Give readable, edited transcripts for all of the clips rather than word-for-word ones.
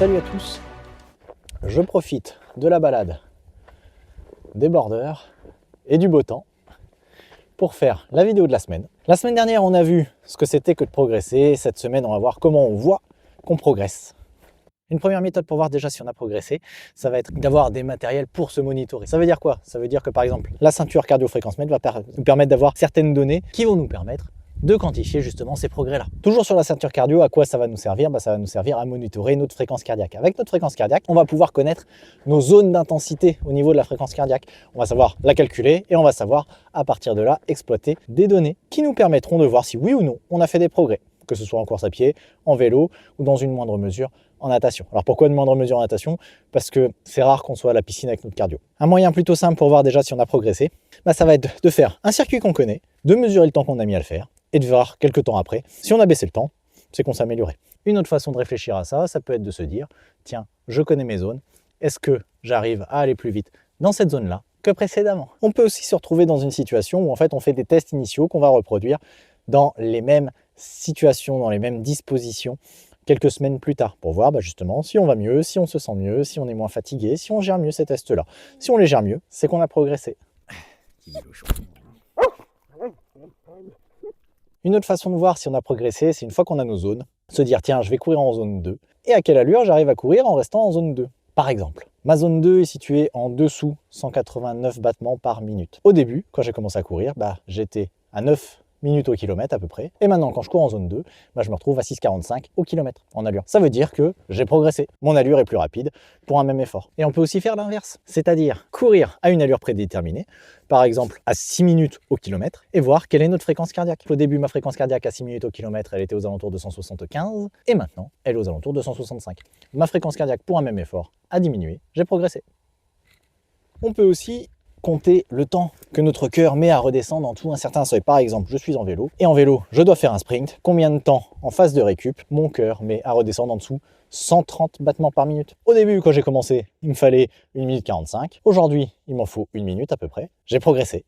Salut à tous, je profite de la balade, des bordeurs et du beau temps pour faire la vidéo de la semaine. La semaine dernière, on a vu ce que c'était que de progresser. Cette semaine, on va voir comment on voit qu'on progresse. Une première méthode pour voir déjà si on a progressé, ça va être d'avoir des matériels pour se monitorer. Ça veut dire quoi? Ça veut dire que par exemple, la ceinture cardio-fréquence-mètre va nous permettre d'avoir certaines données qui vont nous permettre de quantifier justement ces progrès-là. Toujours sur la ceinture cardio, à quoi ça va nous servir? Ça va nous servir à monitorer notre fréquence cardiaque. Avec notre fréquence cardiaque, on va pouvoir connaître nos zones d'intensité au niveau de la fréquence cardiaque. On va savoir la calculer et on va savoir à partir de là exploiter des données qui nous permettront de voir si oui ou non on a fait des progrès, que ce soit en course à pied, en vélo ou dans une moindre mesure en natation. Alors pourquoi une moindre mesure en natation? Parce que c'est rare qu'on soit à la piscine avec notre cardio. Un moyen plutôt simple pour voir déjà si on a progressé, ça va être de faire un circuit qu'on connaît, de mesurer le temps qu'on a mis à le faire, et de voir quelques temps après, si on a baissé le temps, c'est qu'on s'est amélioré. Une autre façon de réfléchir à ça, ça peut être de se dire, tiens, je connais mes zones, est-ce que j'arrive à aller plus vite dans cette zone-là que précédemment? On peut aussi se retrouver dans une situation où en fait on fait des tests initiaux qu'on va reproduire dans les mêmes situations, dans les mêmes dispositions, quelques semaines plus tard, pour voir justement si on va mieux, si on se sent mieux, si on est moins fatigué, si on gère mieux ces tests-là. Si on les gère mieux, c'est qu'on a progressé. Une autre façon de voir si on a progressé, c'est une fois qu'on a nos zones, se dire tiens, je vais courir en zone 2, et à quelle allure j'arrive à courir en restant en zone 2. Par exemple, ma zone 2 est située en dessous 189 battements par minute. Au début, quand j'ai commencé à courir, j'étais à 9 minutes au kilomètre à peu près. Et maintenant, quand je cours en zone 2, je me retrouve à 6,45 au kilomètre en allure. Ça veut dire que j'ai progressé. Mon allure est plus rapide pour un même effort. Et on peut aussi faire l'inverse, c'est-à-dire courir à une allure prédéterminée, par exemple à 6 minutes au kilomètre, et voir quelle est notre fréquence cardiaque. Au début, ma fréquence cardiaque à 6 minutes au kilomètre, elle était aux alentours de 175, et maintenant, elle est aux alentours de 165. Ma fréquence cardiaque pour un même effort a diminué, j'ai progressé. On peut aussi compter le temps que notre cœur met à redescendre en dessous un certain seuil. Par exemple, je suis en vélo, et en vélo, je dois faire un sprint. Combien de temps en phase de récup mon cœur met à redescendre en dessous 130 battements par minute? Au début, quand j'ai commencé, il me fallait 1 minute 45. Aujourd'hui, il m'en faut 1 minute à peu près. J'ai progressé.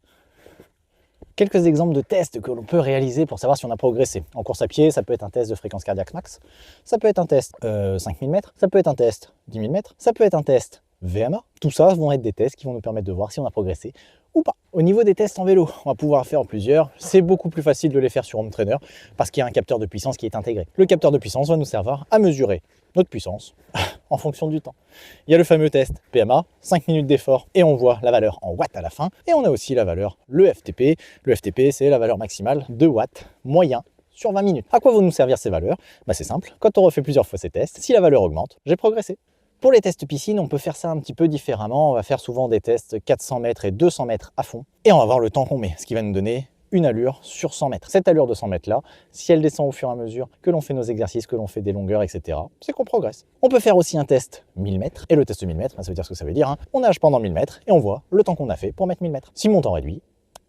Quelques exemples de tests que l'on peut réaliser pour savoir si on a progressé. En course à pied, ça peut être un test de fréquence cardiaque max, ça peut être un test 5000 mètres, ça peut être un test 10 000 mètres, ça peut être un test VMA. Tout ça vont être des tests qui vont nous permettre de voir si on a progressé ou pas. Au niveau des tests en vélo, on va pouvoir faire en plusieurs. C'est beaucoup plus facile de les faire sur Home Trainer parce qu'il y a un capteur de puissance qui est intégré. Le capteur de puissance va nous servir à mesurer notre puissance en fonction du temps. Il y a le fameux test PMA, 5 minutes d'effort et on voit la valeur en watts à la fin. Et on a aussi la valeur, le FTP. Le FTP, c'est la valeur maximale de watts moyen sur 20 minutes. À quoi vont nous servir ces valeurs? C'est simple, quand on refait plusieurs fois ces tests, si la valeur augmente, j'ai progressé. Pour les tests piscine, on peut faire ça un petit peu différemment. On va faire souvent des tests 400 mètres et 200 mètres à fond. Et on va voir le temps qu'on met, ce qui va nous donner une allure sur 100 mètres. Cette allure de 100 mètres là, si elle descend au fur et à mesure que l'on fait nos exercices, que l'on fait des longueurs, etc., c'est qu'on progresse. On peut faire aussi un test 1000 mètres. Et le test 1000 mètres, ça veut dire ce que ça veut dire. On nage pendant 1000 mètres et on voit le temps qu'on a fait pour mettre 1000 mètres. Si mon temps réduit,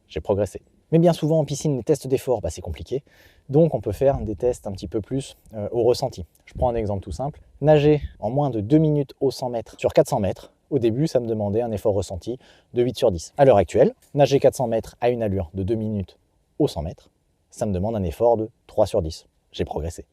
j'ai progressé. Mais bien souvent en piscine, les tests d'effort, c'est compliqué. Donc on peut faire des tests un petit peu plus au ressenti. Je prends un exemple tout simple. Nager en moins de 2 minutes au 100 mètres sur 400 mètres, au début, ça me demandait un effort ressenti de 8 sur 10. À l'heure actuelle, nager 400 mètres à une allure de 2 minutes au 100 mètres, ça me demande un effort de 3 sur 10. J'ai progressé.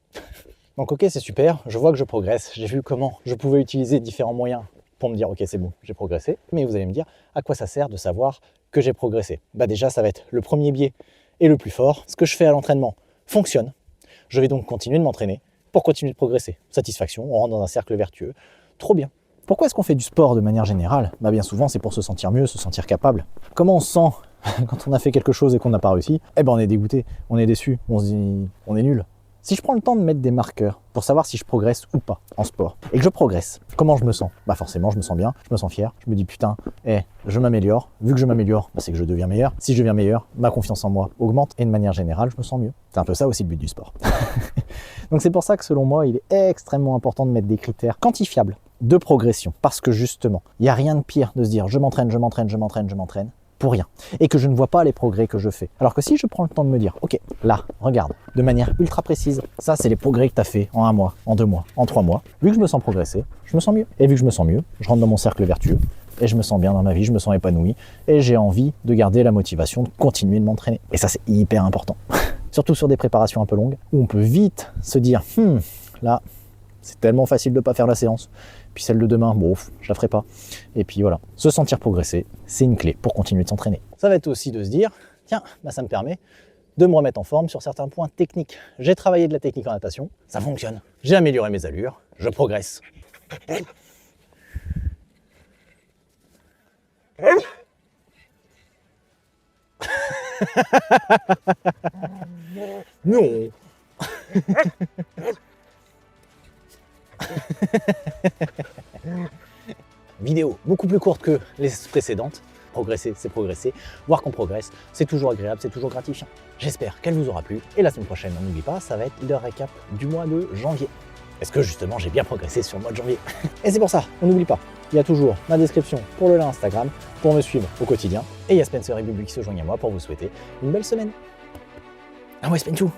Donc ok, c'est super, je vois que je progresse. J'ai vu comment je pouvais utiliser différents moyens pour me dire ok, c'est bon, j'ai progressé. Mais vous allez me dire, à quoi ça sert de savoir que j'ai progressé? Déjà, ça va être le premier biais et le plus fort. Ce que je fais à l'entraînement fonctionne. Je vais donc continuer de m'entraîner pour continuer de progresser. Satisfaction, on rentre dans un cercle vertueux. Trop bien. Pourquoi est-ce qu'on fait du sport de manière générale? Bien souvent, c'est pour se sentir mieux, se sentir capable. Comment on se sent quand on a fait quelque chose et qu'on n'a pas réussi? On est dégoûté, on est déçu, on se dit on est nul. Si je prends le temps de mettre des marqueurs pour savoir si je progresse ou pas en sport, et que je progresse, comment je me sens? Forcément, je me sens bien, je me sens fier, je me dis putain, je m'améliore. Vu que je m'améliore, c'est que je deviens meilleur. Si je deviens meilleur, ma confiance en moi augmente et de manière générale, je me sens mieux. C'est un peu ça aussi le but du sport. Donc c'est pour ça que selon moi, il est extrêmement important de mettre des critères quantifiables de progression. Parce que justement, il n'y a rien de pire de se dire je m'entraîne pour rien, et que je ne vois pas les progrès que je fais. Alors que si je prends le temps de me dire, ok, là, regarde, de manière ultra précise, ça c'est les progrès que tu as fait en 1 mois, en 2 mois, en 3 mois, vu que je me sens progresser, je me sens mieux. Et vu que je me sens mieux, je rentre dans mon cercle vertueux, et je me sens bien dans ma vie, je me sens épanoui, et j'ai envie de garder la motivation de continuer de m'entraîner. Et ça c'est hyper important. Surtout sur des préparations un peu longues, où on peut vite se dire, là, C'est tellement facile de ne pas faire la séance. Puis celle de demain, bon, je la ferai pas. Et puis voilà, se sentir progresser, c'est une clé pour continuer de s'entraîner. Ça va être aussi de se dire, tiens, bah ça me permet de me remettre en forme sur certains points techniques. J'ai travaillé de la technique en natation, ça fonctionne. J'ai amélioré mes allures, je progresse. Non. Vidéo beaucoup plus courte que les précédentes. Progresser, c'est progresser. Voir qu'on progresse, c'est toujours agréable, c'est toujours gratifiant. J'espère qu'elle vous aura plu. Et la semaine prochaine, on n'oublie pas, ça va être le récap du mois de janvier. Est-ce que justement j'ai bien progressé sur le mois de janvier? Et c'est pour ça, on n'oublie pas, il y a toujours ma description pour le lien Instagram, pour me suivre au quotidien. Et il y a Spencer et Bubu qui se joignent à moi pour vous souhaiter une belle semaine. Ah ouais, Spenchou.